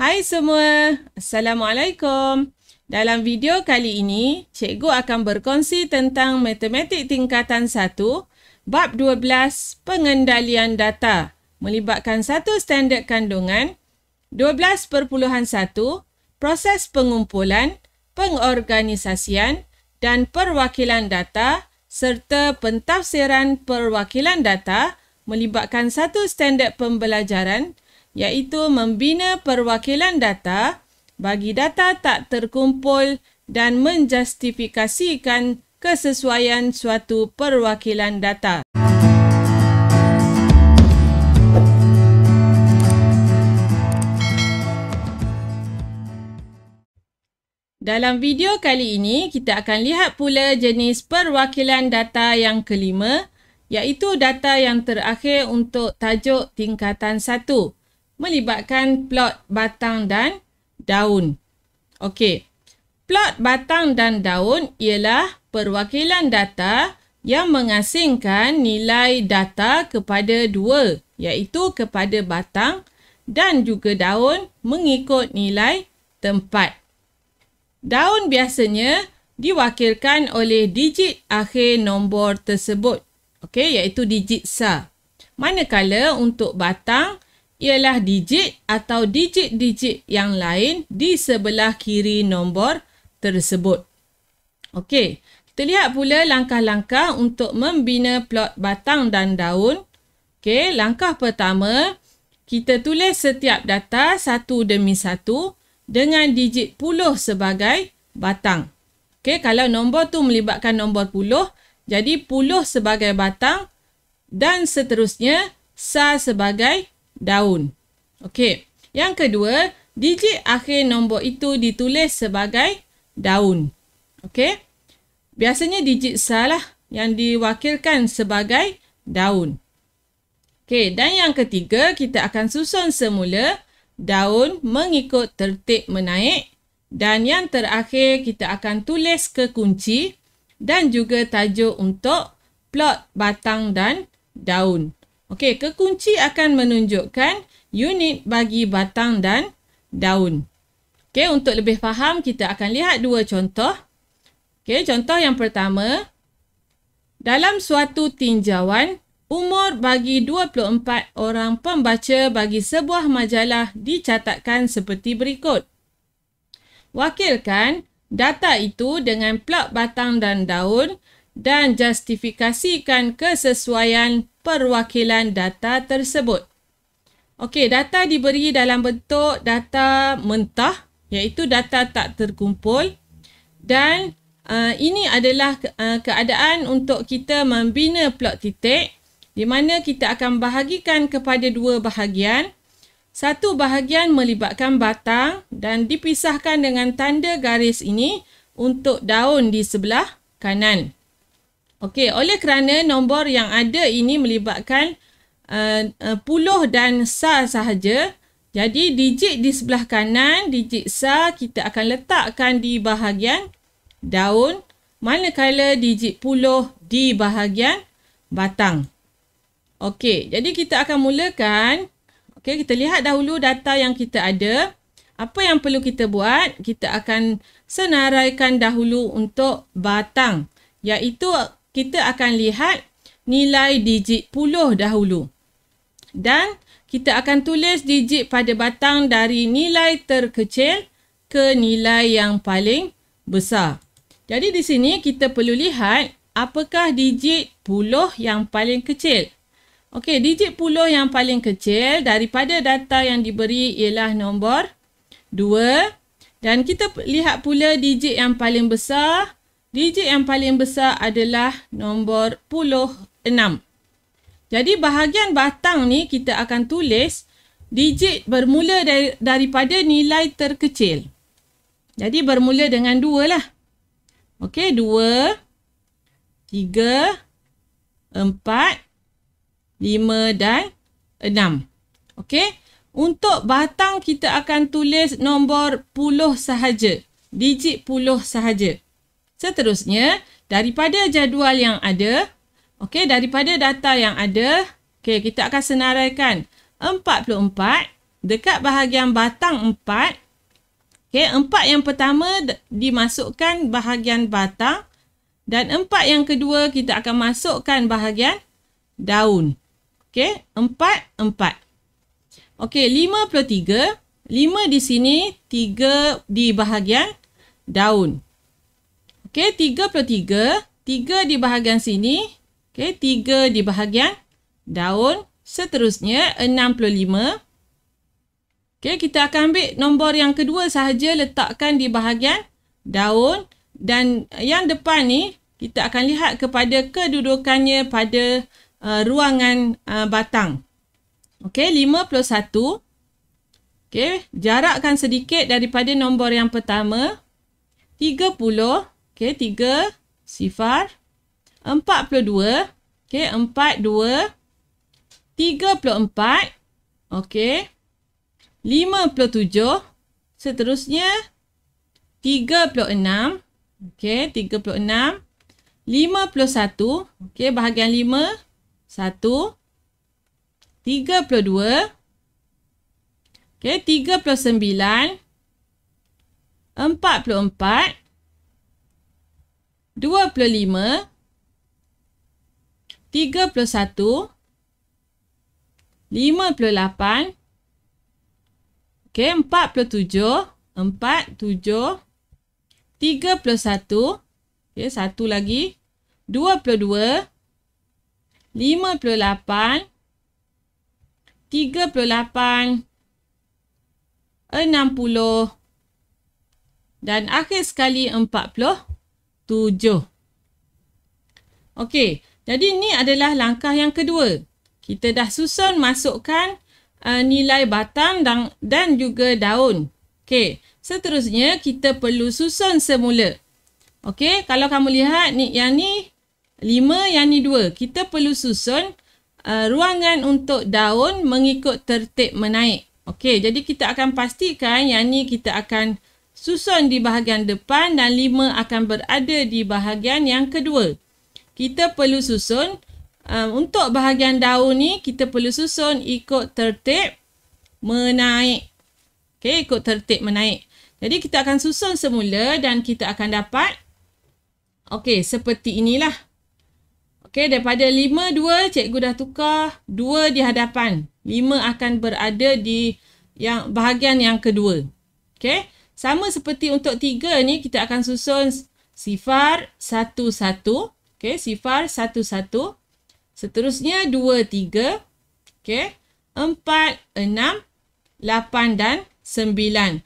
Hai semua, Assalamualaikum. Dalam video kali ini, cikgu akan berkongsi tentang matematik tingkatan 1, bab 12, pengendalian data, melibatkan satu standard kandungan, 12.1, proses pengumpulan, pengorganisasian dan perwakilan data serta pentafsiran perwakilan data melibatkan satu standard pembelajaran iaitu membina perwakilan data bagi data tak terkumpul dan menjustifikasikan kesesuaian suatu perwakilan data. Dalam video kali ini, kita akan lihat pula jenis perwakilan data yang kelima, iaitu data yang terakhir untuk tajuk tingkatan 1, melibatkan plot batang dan daun. Okey, plot batang dan daun ialah perwakilan data yang mengasingkan nilai data kepada dua, iaitu kepada batang dan juga daun mengikut nilai tempat. Daun biasanya diwakilkan oleh digit akhir nombor tersebut, okey, iaitu digit SAR. Manakala untuk batang ialah digit atau digit-digit yang lain di sebelah kiri nombor tersebut. Okey, kita lihat pula langkah-langkah untuk membina plot batang dan daun. Okey, langkah pertama, kita tulis setiap data satu demi satu dengan digit puluh sebagai batang. Okey, kalau nombor tu melibatkan nombor puluh, jadi puluh sebagai batang dan seterusnya SAR sebagai daun. Okey, yang kedua, digit akhir nombor itu ditulis sebagai daun. Okey, biasanya digit SAR lah yang diwakilkan sebagai daun. Okey, dan yang ketiga, kita akan susun semula daun mengikut tertib menaik dan yang terakhir kita akan tulis kekunci dan juga tajuk untuk plot batang dan daun. Okey, kekunci akan menunjukkan unit bagi batang dan daun. Okey, untuk lebih faham kita akan lihat dua contoh. Okey, contoh yang pertama, dalam suatu tinjauan, umur bagi 24 orang pembaca bagi sebuah majalah dicatatkan seperti berikut. Wakilkan data itu dengan plot batang dan daun dan justifikasikan kesesuaian perwakilan data tersebut. Okey, data diberi dalam bentuk data mentah, iaitu data tak terkumpul, dan ini adalah keadaan untuk kita membina plot titik di mana kita akan bahagikan kepada dua bahagian. Satu bahagian melibatkan batang dan dipisahkan dengan tanda garis ini untuk daun di sebelah kanan. Okey, oleh kerana nombor yang ada ini melibatkan puluh dan SAR sahaja, jadi digit di sebelah kanan, digit SAR kita akan letakkan di bahagian daun, manakala digit puluh di bahagian batang. Okey, jadi kita akan mulakan. Okey, kita lihat dahulu data yang kita ada. Apa yang perlu kita buat? Kita akan senaraikan dahulu untuk batang, iaitu kita akan lihat nilai digit puluh dahulu. Dan kita akan tulis digit pada batang dari nilai terkecil ke nilai yang paling besar. Jadi di sini kita perlu lihat apakah digit puluh yang paling kecil. Okey, digit puluh yang paling kecil daripada data yang diberi ialah nombor 2. Dan kita lihat pula digit yang paling besar. Digit yang paling besar adalah nombor 6. Jadi bahagian batang ni kita akan tulis digit bermula daripada nilai terkecil. Jadi bermula dengan 2 lah. Okey, 2, 3, 4, 5 dan 6. Okey, untuk batang kita akan tulis nombor 10 sahaja. Digit 10 sahaja. Seterusnya, daripada jadual yang ada, daripada data yang ada, kita akan senaraikan 44 dekat bahagian batang 4. Okey, 4 yang pertama dimasukkan bahagian batang dan 4 yang kedua kita akan masukkan bahagian daun. Okey, 4, 4. Okey, 53. 5 di sini, 3 di bahagian daun. Okey, 33. 3 di bahagian sini. Okey, 3 di bahagian daun. Seterusnya, 65. Okey, kita akan ambil nombor yang kedua sahaja, letakkan di bahagian daun. Dan yang depan ni, kita akan lihat kepada kedudukannya pada ruangan batang. Okey, 51. Okey, jarakkan sedikit daripada nombor yang pertama. 30. Okey, 3, 0. 42. Okey, 4, 2. 34. Okey. 57. Seterusnya, 36. Okey, 36. 51. Okey, bahagian 5. 1. 32. Okey, 39. 44. 25. 31. 58. Okey, 47. 4, 7. 31. Okey, satu lagi. 22. 58. 38. 60. Dan akhir sekali 47. Okey, jadi ni adalah langkah yang kedua. Kita dah susun masukkan nilai batang dan juga daun. Okey, seterusnya kita perlu susun semula. Okey, kalau kamu lihat ni, yang ni 5, yang ni 2. Kita perlu susun ruangan untuk daun mengikut tertib menaik. Okey, jadi kita akan pastikan yang ni kita akan susun di bahagian depan dan 5 akan berada di bahagian yang kedua. Kita perlu susun untuk bahagian daun ni, kita perlu susun ikut tertib menaik. Okey, ikut tertib menaik. Jadi kita akan susun semula dan kita akan dapat okey, seperti inilah. Okey, daripada 5, 2, cikgu dah tukar 2 di hadapan. 5 akan berada di bahagian yang kedua. Okey, sama seperti untuk 3 ni, kita akan susun 0, 1, 1. Okey, 0, 1, 1. Seterusnya 2, 3. Okey, 4, 6, 8 dan 9.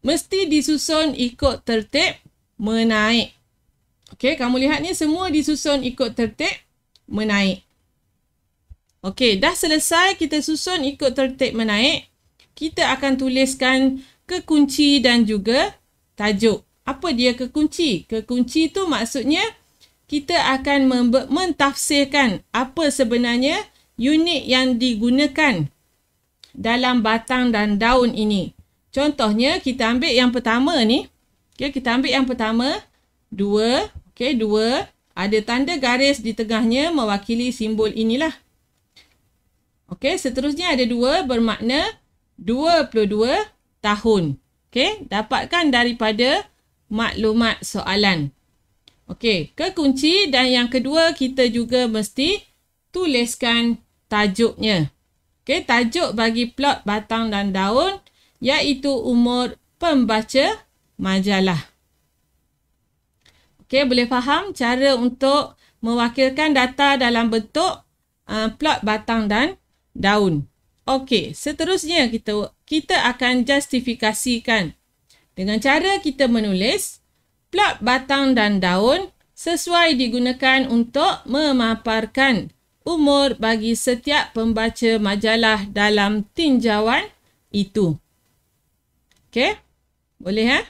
Mesti disusun ikut tertib menaik. Okey, kamu lihat ni semua disusun ikut tertib menaik. Okey, dah selesai kita susun ikut tertib menaik. Kita akan tuliskan kekunci dan juga tajuk. Apa dia kekunci? Kekunci tu maksudnya kita akan mentafsirkan apa sebenarnya unit yang digunakan dalam batang dan daun ini. Contohnya, kita ambil yang pertama ni. Okay, kita ambil yang pertama. 2. Okay, 2. Ada tanda garis di tengahnya mewakili simbol inilah. Okay, seterusnya ada 2 bermakna 22 tahun. Okay, dapatkan daripada maklumat soalan. Okey, kekunci dan yang kedua kita juga mesti tuliskan tajuknya. Okey, tajuk bagi plot batang dan daun iaitu umur pembaca majalah. Okey, boleh faham cara untuk mewakilkan data dalam bentuk plot batang dan daun. Okey, seterusnya kita akan justifikasikan dengan cara kita menulis plot batang dan daun sesuai digunakan untuk memaparkan umur bagi setiap pembaca majalah dalam tinjauan itu. Okey, boleh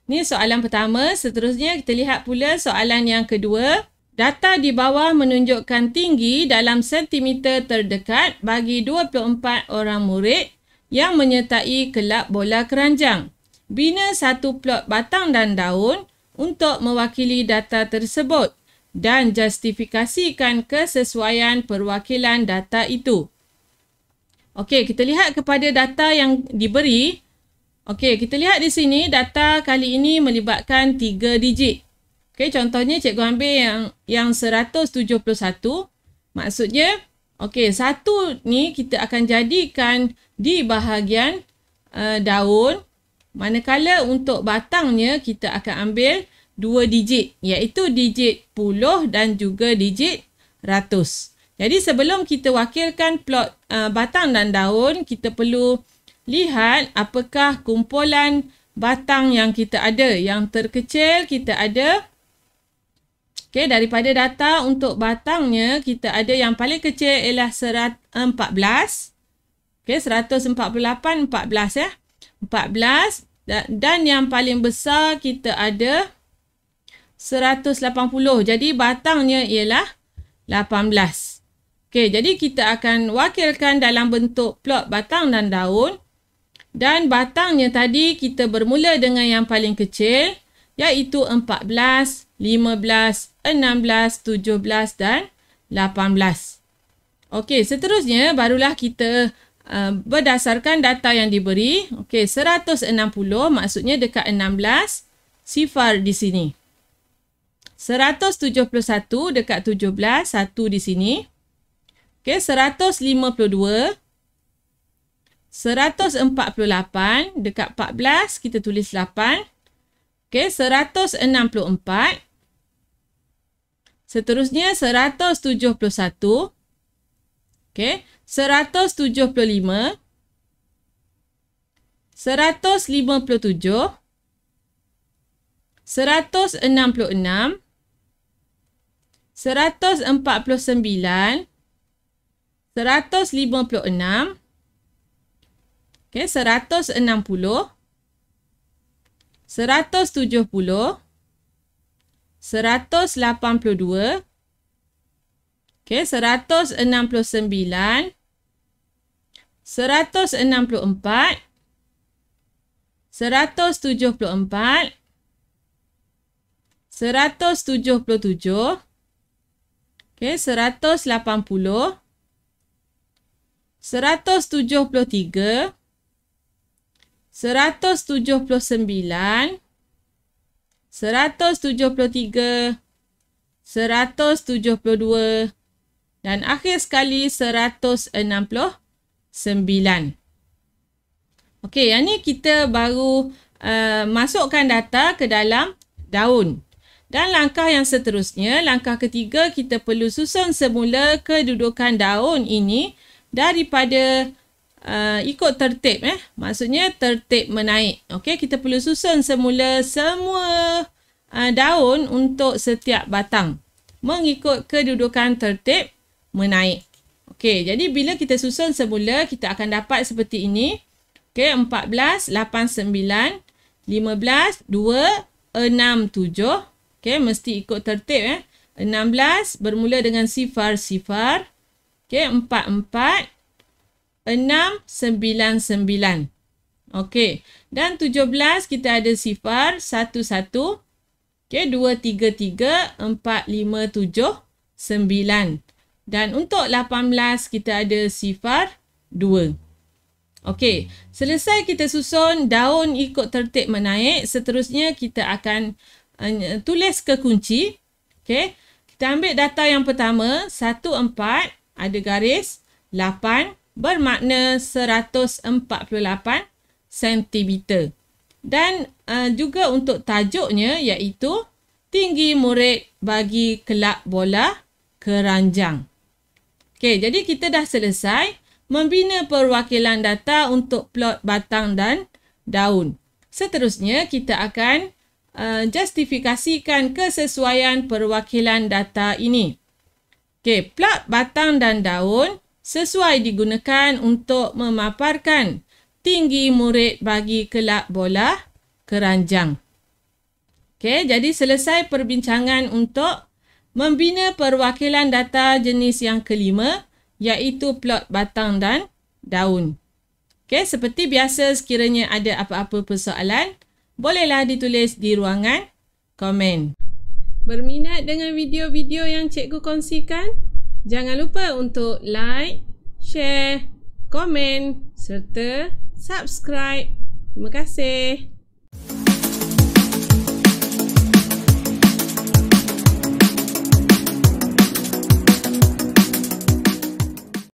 Ni soalan pertama. Seterusnya kita lihat pula soalan yang kedua. Data di bawah menunjukkan tinggi dalam sentimeter terdekat bagi 24 orang murid yang menyertai kelab bola keranjang. Bina satu plot batang dan daun untuk mewakili data tersebut dan justifikasikan kesesuaian perwakilan data itu. Okey, kita lihat kepada data yang diberi. Okey, kita lihat di sini data kali ini melibatkan 3 digit. Okey, contohnya cikgu ambil yang 171. Maksudnya, okey, 1 ni kita akan jadikan di bahagian daun. Manakala untuk batangnya kita akan ambil 2 digit, iaitu digit puluh dan juga digit ratus. Jadi sebelum kita wakilkan plot batang dan daun, kita perlu lihat apakah kumpulan batang yang kita ada. Yang terkecil kita ada, okay, daripada data untuk batangnya, kita ada yang paling kecil ialah 14. Okay, 148, 14 ya. 14 dan yang paling besar kita ada 180. Jadi batangnya ialah 18. Okey, jadi kita akan wakilkan dalam bentuk plot batang dan daun. Dan batangnya tadi kita bermula dengan yang paling kecil, iaitu 14, 15, 16, 17 dan 18. Okey, seterusnya barulah kita berdasarkan data yang diberi. Okey, 160 maksudnya dekat 16, sifar di sini. 171 dekat 17, 1 di sini. Okey, 152. 148 dekat 14, kita tulis 8. Okey, 164. Seterusnya 171. Okey, 175. 157. 166. 149. 156. Okey, 160. 170. 182. Okey, 169. 164. 174. 177. Okey, 180. 173. 179. 173. 172. Dan akhir sekali 169. Okey, yang ni kita baru masukkan data ke dalam daun. Dan langkah yang seterusnya, langkah ketiga, kita perlu susun semula kedudukan daun ini daripada ikut tertib. Maksudnya tertib menaik. Okey, kita perlu susun semula semua daun untuk setiap batang mengikut kedudukan tertib menaik. Okey, jadi bila kita susun semula, kita akan dapat seperti ini. Okey, 14, 8, 9, 15, 2, 6, 7. Okey, mesti ikut tertib. 16 bermula dengan sifar-sifar. Okey, 4, 4, 6, 9, 9. Okey, dan 17 kita ada sifar 1, 1. Okey, 2, 3, 3, 4, 5, 7, 9. Dan untuk 18 kita ada sifar 2. Okey, selesai kita susun daun ikut tertib menaik, seterusnya kita akan tulis ke kunci. Okey, kita ambil data yang pertama, 1, 4, ada garis, 8, bermakna 148 cm. Dan juga untuk tajuknya iaitu tinggi murid bagi kelab bola keranjang. Okey, jadi kita dah selesai membina perwakilan data untuk plot batang dan daun. Seterusnya kita akan justifikasikan kesesuaian perwakilan data ini. Okey, plot batang dan daun sesuai digunakan untuk memaparkan tinggi murid bagi kelab bola keranjang. Okey, jadi selesai perbincangan untuk membina perwakilan data jenis yang kelima, iaitu plot batang dan daun. Okey, seperti biasa, sekiranya ada apa-apa persoalan, bolehlah ditulis di ruangan komen. Berminat dengan video-video yang cikgu kongsikan? Jangan lupa untuk like, share, komen serta subscribe. Terima kasih.